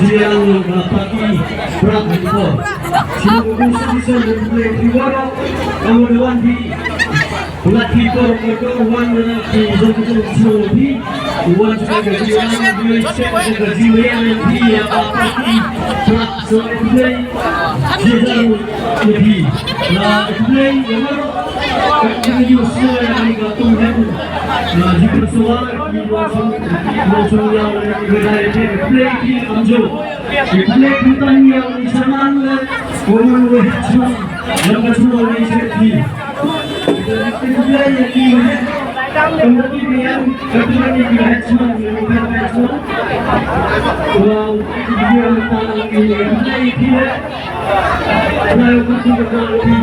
yang Peit Shad Prah itu. Sini sisa boleh diwara nomor 1 di bulat hikor itu 1 di Chiehruphi 1 sebagai jiwa sebagai jiwa yang dia Peit Shad Prah sebagai Chiehruphi. Nah, play yang ini usia yang digatung dan jika soal di langsung yang berada di play di Amjo, di play bukan yang zaman orang wajib yang bersuara di sini. Di play yang ini kemudian kemudian dilihat semua yang semua. Wow, dia letak ini play dia. Play untuk berlari.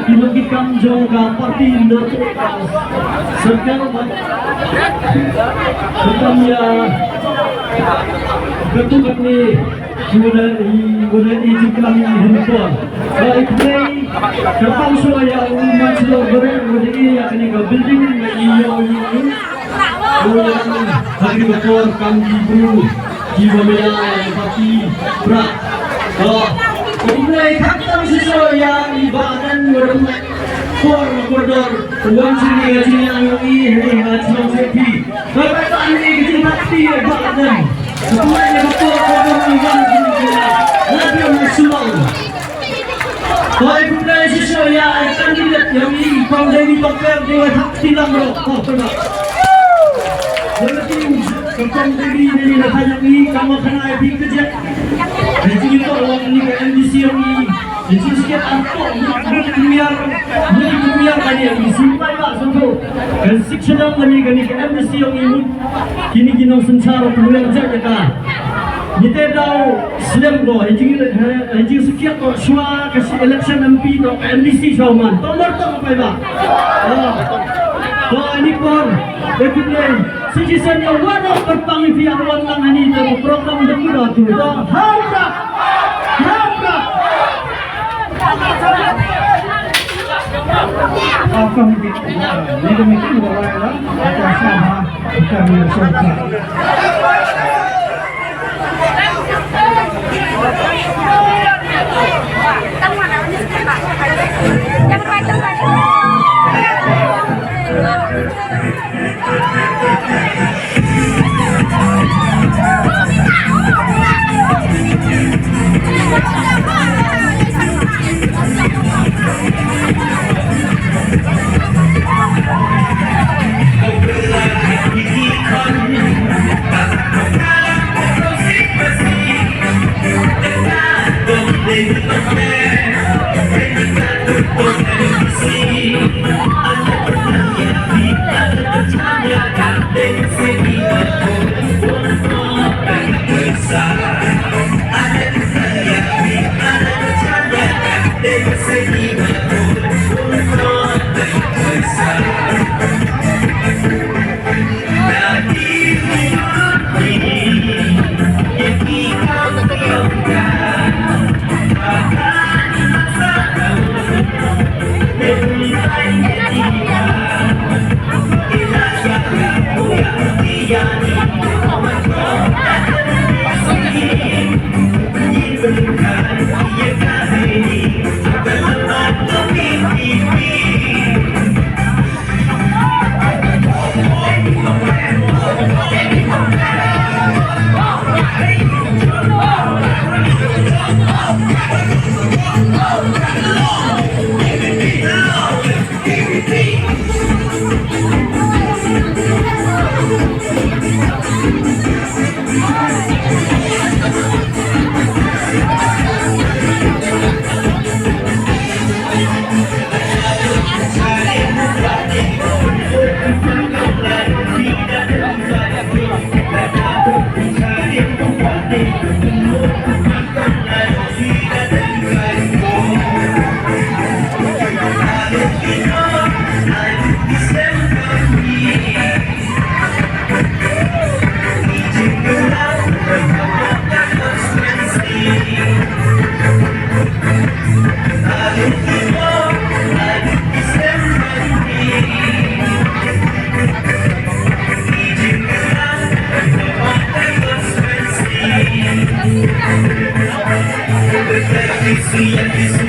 Kilogit kamjo ka partindo sekarang ya betul ni kemudian izin kami handphone baik play kapal soya umat lo berada yang ni ka building iyo hari betul kami buru jiwa merah Peit Shad Prah. Mulai khatam sesuai yang ibadan berumah koridor uang sini yang ini hasil sepi. Bapak ini kecil hati ibadan. Semuanya betul koridor uang sini nabi Rasul. Baik mulai sesuai yang akan dilihat yang ini kau jadi topper dengan hati lamro. Berarti kau jadi ini hanya ini kamu kena lebih kerja. Jadi itu orang ini MDC ini, jadi sikit angkut, miliar kali yang disimpan pak sentuh. Dan sikit lagi kali MDC ini, kini kita sengsara kemudian kerja kita. Kita tahu Islam ko, jadi sikit ko semua kasih election MP to MDC sahaman, tomor to apa pak? Ini pun, betul. Sejujurnya wadah berpanggilan orang ini dalam program demi itu. Hamka. Apa mungkin? Ini demikian orang akan sama kita bersama. Yes,